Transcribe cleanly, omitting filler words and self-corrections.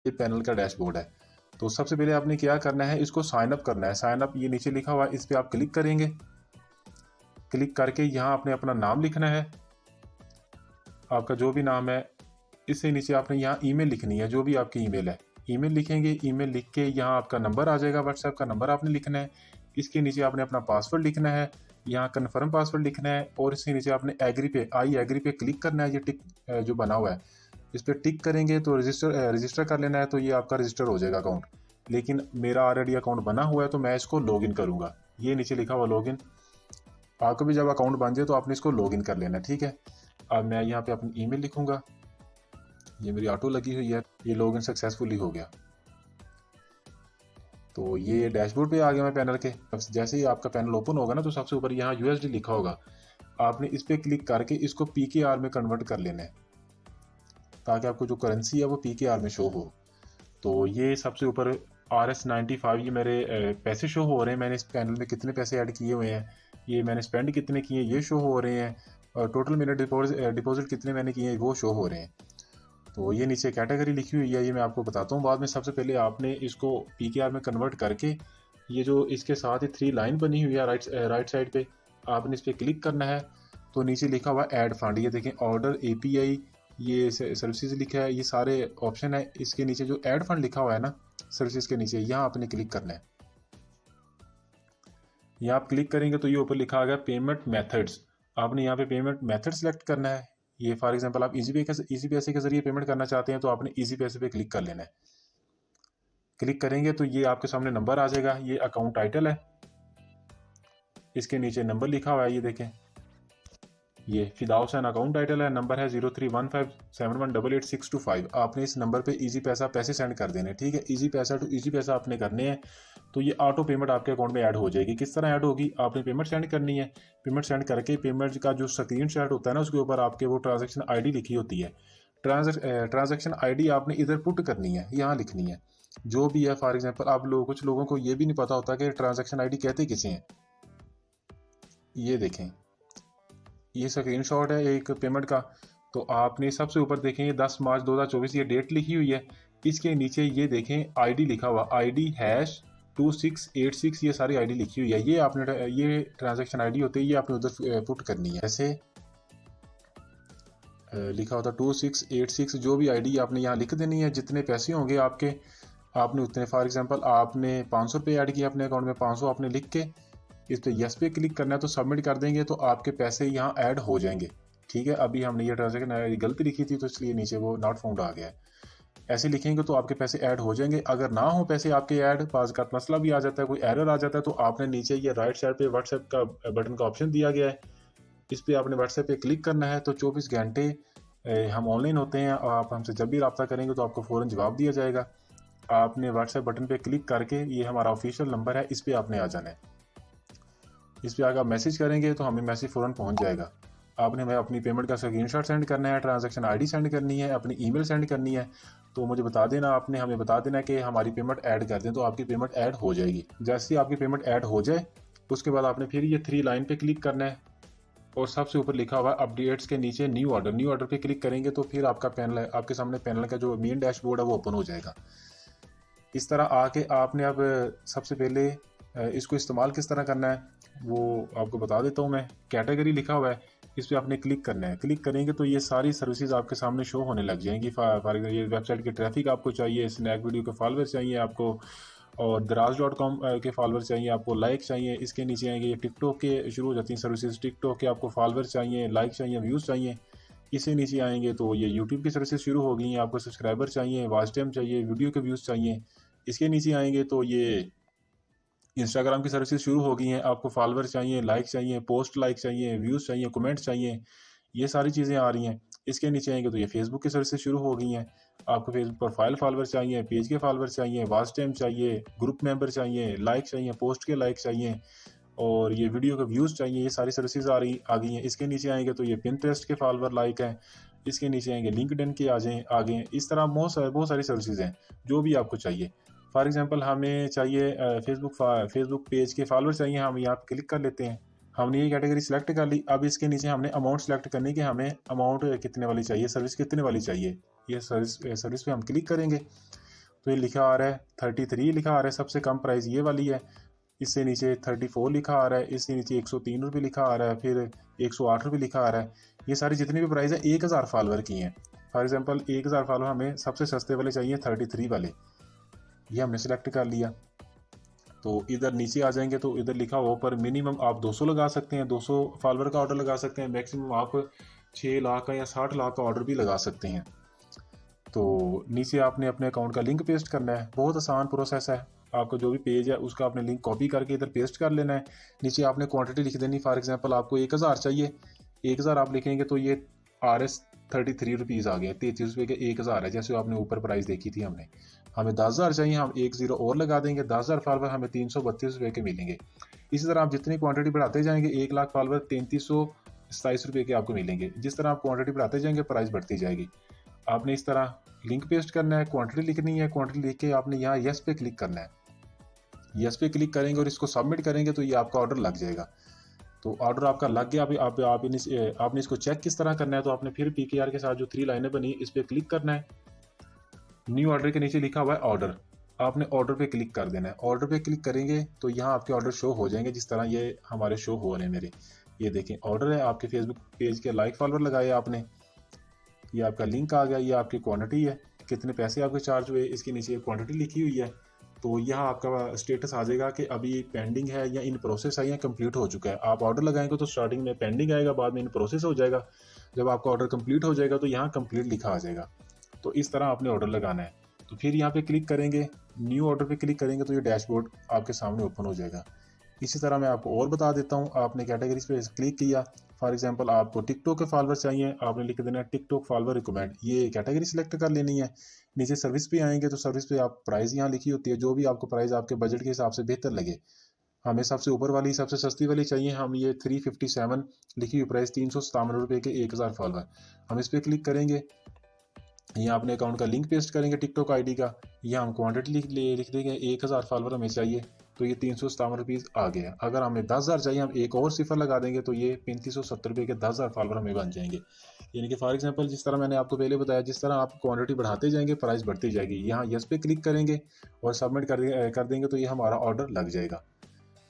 ये पैनल का डैशबोर्ड है। तो सबसे पहले आपने क्या करना है, इसको साइन अप करना है। साइन अप ये नीचे लिखा हुआ है, इस पर आप क्लिक करेंगे। क्लिक करके यहाँ आपने अपना नाम लिखना है, आपका जो भी नाम है। इससे नीचे आपने यहाँ ईमेल लिखनी है, जो भी आपकी ईमेल है। ईमेल लिखेंगे, ईमेल लिख के यहाँ आपका नंबर आ जाएगा, व्हाट्सएप का नंबर आपने लिखना है। इसके नीचे आपने अपना पासवर्ड लिखना है, यहाँ कन्फर्म पासवर्ड लिखना है। और इसके नीचे आपने एग्री पे, आई एग्री पे क्लिक करना है। ये टिक जो बना हुआ है, इस पर टिक करेंगे तो रजिस्टर कर लेना है, तो ये आपका रजिस्टर हो जाएगा अकाउंट। लेकिन मेरा ऑलरेडी अकाउंट बना हुआ है, तो मैं इसको लॉगिन करूँगा। ये नीचे लिखा हुआ लॉगिन, आपका भी जब अकाउंट बन जाए तो आपने इसको लॉगिन कर लेना है, ठीक है। अब मैं यहाँ पे अपनी ईमेल लिखूंगा, ये मेरी ऑटो लगी हुई है, ये लॉगिन सक्सेसफुली हो गया। तो ये डैशबोर्ड पे आ गया मैं पैनल के। अब जैसे ही आपका पैनल ओपन होगा ना, तो सबसे ऊपर यहाँ यूएसडी लिखा होगा, आपने इस पर क्लिक करके इसको पीकेआर में कन्वर्ट कर लेना है, ताकि आपको जो करेंसी है वो पीकेआर में शो हो। तो ये सबसे ऊपर RS95 ये मेरे पैसे शो हो रहे हैं, मैंने इस पैनल में कितने पैसे ऐड किए हुए हैं, ये मैंने स्पेंड कितने किए ये शो हो रहे हैं, और टोटल मेरे डिपॉजिट कितने मैंने किए हैं वो शो हो रहे हैं। तो ये नीचे कैटेगरी लिखी हुई है, ये मैं आपको बताता हूँ बाद में। सबसे पहले आपने इसको पीकेआर में कन्वर्ट करके, ये जो इसके साथ ही 3 लाइन बनी हुई है राइट साइड पे, आपने इस पर क्लिक करना है। तो नीचे लिखा हुआ ऐड फंड, ये देखें ऑर्डर API, ये सर्विसेज लिखा है, ये सारे ऑप्शन है। इसके नीचे जो ऐड फंड लिखा हुआ है ना सर्विसेज के नीचे, यहाँ आपने क्लिक करना है। यहाँ आप क्लिक करेंगे तो ये ऊपर लिखा आ गया पेमेंट मेथड्स, आपने यहाँ पे पेमेंट मेथड सेलेक्ट करना है। ये फॉर एग्जांपल आप इजी पैसे के जरिए पेमेंट करना चाहते हैं, तो आपने इजी पैसे पे क्लिक कर लेना है। क्लिक करेंगे तो ये आपके सामने नंबर आ जाएगा, ये अकाउंट टाइटल है, इसके नीचे नंबर लिखा हुआ है, ये देखें, ये फिदा हुसैन अकाउंट टाइटल है, नंबर है 031571888625। आपने इस नंबर पे इजी पैसा पैसे सेंड कर देने, ठीक है। इजी पैसा टू इजी पैसा आपने करने हैं, तो ये ऑटो पेमेंट आपके अकाउंट में ऐड हो जाएगी। किस तरह ऐड होगी, आपने पेमेंट सेंड करनी है। पेमेंट सेंड करके पेमेंट का जो स्क्रीन शॉट होता है ना, उसके ऊपर आपके वो ट्रांजेक्शन ID लिखी होती है। ट्रांजेक्शन ID आपने इधर पुट करनी है, यहाँ लिखनी है जो भी है। फॉर एग्जाम्पल आप लोग, कुछ लोगों को ये भी नहीं पता होता कि ट्रांजेक्शन ID कहते किसे हैं। ये देखें, ये स्क्रीनशॉट है एक पेमेंट का। तो आपने सबसे ऊपर देखेंगे 10 मार्च 2024 ये डेट लिखी हुई है। इसके नीचे ये देखें ID लिखा हुआ, ID#2686, ये सारी ID लिखी हुई है। ये आपने, ये ट्रांजैक्शन ID होती है, ये आपने उधर पुट करनी है। ऐसे लिखा होता 2686, जो भी ID आपने यहाँ लिख देनी है। जितने पैसे होंगे आपके, आपने उतने, फॉर एग्जांपल आपने 500 रुपये ऐड किए अपने अकाउंट में, 500 आपने लिख के इस पर यस पे क्लिक करना है, तो सबमिट कर देंगे तो आपके पैसे यहाँ ऐड हो जाएंगे, ठीक है। अभी हमने ये ट्रांजेक्शन गलती लिखी थी, तो इसलिए नीचे वो नॉट फाउंड आ गया है। ऐसे लिखेंगे तो आपके पैसे ऐड हो जाएंगे। अगर ना हो पैसे आपके ऐड, पास का मसला भी आ जाता है, कोई एरर आ जाता है, तो आपने नीचे ये राइट साइड पे व्हाट्सएप का बटन का ऑप्शन दिया गया है, इस पर आपने व्हाट्सएप पे क्लिक करना है। तो 24 घंटे हम ऑनलाइन होते हैं, और आप हमसे जब भी रब्ता करेंगे तो आपको फ़ौरन जवाब दिया जाएगा। आपने व्हाट्सएप बटन पे क्लिक करके, ये हमारा ऑफिशियल नंबर है, इस पर आपने आ जाना है। इस पर आगे आप मैसेज करेंगे तो हमें मैसेज फ़ौरन पहुंच जाएगा। आपने हमें अपनी पेमेंट का स्क्रीनशॉट सेंड करना है, ट्रांजैक्शन ID सेंड करनी है, अपनी ईमेल सेंड करनी है। तो मुझे बता देना, आपने हमें बता देना कि हमारी पेमेंट ऐड कर दें, तो आपकी पेमेंट ऐड हो जाएगी। जैसे ही आपकी पेमेंट ऐड हो जाए, उसके बाद आपने फिर ये 3 लाइन पे क्लिक करना है, और सबसे ऊपर लिखा हुआ अपडेट्स के नीचे न्यू ऑर्डर पे क्लिक करेंगे, तो फिर आपका पैनल, आपके सामने पैनल का जो मेन डैशबोर्ड है वो ओपन हो जाएगा। इस तरह आके आपने अब सबसे पहले इसको इस्तेमाल किस तरह करना है वो आपको बता देता हूँ मैं। कैटेगरी लिखा हुआ है, इस पर आपने क्लिक करना है। क्लिक करेंगे तो ये सारी सर्विसेज आपके सामने शो होने लग जाएंगी। फॉर एग्जाम्पल ये वेबसाइट की ट्रैफिक आपको चाहिए, स्नैक वीडियो के फॉलोअर चाहिए आपको, और दराज.com के फॉलोअर चाहिए आपको, लाइक चाहिए। इसके नीचे आएंगे ये टिकटॉक के शुरू हो जाती हैं सर्विसेज, टिकटॉक के आपको फॉलोअर चाहिए, लाइक चाहिए, व्यूज़ चाहिए। इससे नीचे आएंगे तो ये यूट्यूब की सर्विसेज शुरू हो गई हैं, आपको सब्सक्राइबर चाहिए, वॉच टाइम चाहिए, वीडियो के व्यूज़ चाहिए। इसके नीचे आएंगे तो ये इंस्टाग्राम की सर्विसेज शुरू हो गई हैं, आपको फॉलोअर चाहिए, लाइक चाहिए, पोस्ट लाइक चाहिए, व्यूज़ चाहिए, कमेंट चाहिए, ये सारी चीज़ें आ रही हैं। इसके नीचे आएंगे तो ये फेसबुक की सर्विसेज शुरू हो गई हैं, आपको फेसबुक प्रोफाइल फॉलोअर चाहिए, पेज के फॉलोअर चाहिए, वॉच टाइम चाहिए, ग्रुप मेंबर चाहिए, लाइक चाहिए, पोस्ट के लाइक चाहिए, और ये वीडियो के व्यूज़ चाहिए। ये सारी सर्विसेज आ गई हैं। इसके नीचे आएंगे तो ये पिंटरेस्ट के फॉलोअर लाइक हैं। इसके नीचे आएंगे लिंक्डइन के आ गए। इस तरह बहुत सारी सर्विसेज हैं, जो भी आपको चाहिए। फॉर एग्जांपल हमें चाहिए फेसबुक पेज के फॉलोअर चाहिए, हम यहाँ पे क्लिक कर लेते हैं। हमने ये कैटेगरी सेलेक्ट कर ली। अब इसके नीचे हमने अमाउंट सेलेक्ट करनी कि हमें अमाउंट कितने वाली चाहिए, सर्विस कितने वाली चाहिए। ये सर्विस पे हम क्लिक करेंगे। तो ये लिखा आ रहा है 33 लिखा आ रहा है, सबसे कम प्राइस ये वाली है। इससे नीचे 34 लिखा आ रहा है, इससे नीचे 103 रुपये लिखा आ रहा है, फिर 108 रुपये लिखा आ रहा है। ये सारी जितनी भी प्राइस है 1000 फॉलोअर की हैं। फॉर एग्जांपल 1000 फॉलोअर हमें सबसे सस्ते वाले चाहिए 33 वाले, ये हमने सेलेक्ट कर लिया। तो इधर नीचे आ जाएंगे तो इधर लिखा हुआ पर मिनिमम आप 200 लगा सकते हैं, 200 फॉलोअर का ऑर्डर लगा सकते हैं, मैक्सिमम आप 6 लाख का या 60 लाख का ऑर्डर भी लगा सकते हैं। तो नीचे आपने अपने अकाउंट का लिंक पेस्ट करना है, बहुत आसान प्रोसेस है। आपका जो भी पेज है उसका आपने लिंक कॉपी करके इधर पेस्ट कर लेना है। नीचे आपने क्वांटिटी लिख देनी, फॉर एग्जांपल आपको 1000 चाहिए, 1000 आप लिखेंगे तो ये RS 33 रुपीज़ आ गया, 33 रुपये के 1000 है, जैसे आपने ऊपर प्राइस देखी थी हमने। हमें 10,000 चाहिए, हम 1 0 और लगा देंगे, 10,000 फॉलोवर हमें 332 रुपये के मिलेंगे। इसी तरह आप जितनी क्वांटिटी बढ़ाते जाएंगे 1 लाख फॉलोवर 3327 रुपये के आपको मिलेंगे। जिस तरह आप क्वांटिटी बढ़ाते जाएंगे प्राइस बढ़ती जाएगी। आपने इस तरह लिंक पेस्ट करना है, क्वांटिटी लिखनी है, क्वांटिटी लिख के आपने यहाँ यस पे क्लिक करना है। यस पे क्लिक करेंगे और इसको सबमिट करेंगे तो ये आपका ऑर्डर लग जाएगा। तो ऑर्डर आपका लग गया। अभी आपने इसको चेक किस तरह करना है, तो आपने फिर PKR के साथ जो 3 लाइनें बनी इस पर क्लिक करना है। न्यू ऑर्डर के नीचे लिखा हुआ है ऑर्डर, आपने ऑर्डर पे क्लिक कर देना है। ऑर्डर पे क्लिक करेंगे तो यहाँ आपके ऑर्डर शो हो जाएंगे, जिस तरह ये हमारे शो हो रहे हैं मेरे। ये देखें ऑर्डर है, आपके फेसबुक पेज के लाइक फॉलोअर लगाए आपने, ये आपका लिंक आ गया, ये आपकी क्वांटिटी है, कितने पैसे आपके चार्ज हुए, इसके नीचे क्वांटिटी लिखी हुई है। तो यहाँ आपका स्टेटस आ जाएगा कि अभी पेंडिंग है या इन प्रोसेस है या कंप्लीट हो चुका है। आप ऑर्डर लगाएंगे तो स्टार्टिंग में पेंडिंग आएगा, बाद में इन प्रोसेस हो जाएगा। जब आपका ऑर्डर कंप्लीट हो जाएगा तो यहाँ कंप्लीट लिखा आ जाएगा। तो इस तरह आपने ऑर्डर लगाना है। तो फिर यहाँ पे क्लिक करेंगे, न्यू ऑर्डर पे क्लिक करेंगे तो ये डैशबोर्ड आपके सामने ओपन हो जाएगा। इसी तरह मैं आपको और बता देता हूँ। आपने कैटेगरीज पे क्लिक किया, फॉर एग्जांपल आपको टिकटॉक के फॉलोअर चाहिए, आपने लिख देना टिकटॉक फॉलोअर रिकमेंड, ये कैटेगरी सिलेक्ट कर लेनी है। नीचे सर्विस पे आएंगे तो सर्विस पे आप प्राइस यहाँ लिखी होती है, जो भी आपको प्राइस आपके बजट के हिसाब से बेहतर लगे। हमें सबसे ऊपर वाली सबसे सस्ती वाली चाहिए, हम ये 357 लिखी हुई प्राइस 357 रुपये के 1000 फॉलोअर, हम इस पर क्लिक करेंगे। यहाँ अपने अकाउंट का लिंक पेस्ट करेंगे टिकटॉक ID का, यहाँ हम क्वांटिटी लिख देंगे 1000 फॉलोअर हमें चाहिए, तो ये 357 रुपीज़ आ गया। अगर हमें 10,000 चाहिए हम एक और सिफर लगा देंगे तो ये 3570 रुपये के 10,000 फॉलोअर हमें बन जाएंगे। यानी कि फॉर एग्जांपल जिस तरह मैंने आपको पहले बताया, जिस तरह आप क्वांटिटी बढ़ाते जाएंगे प्राइस बढ़ती जाएगी। यहाँ यस पे क्लिक करेंगे और सबमिट कर देंगे तो ये हमारा ऑर्डर लग जाएगा।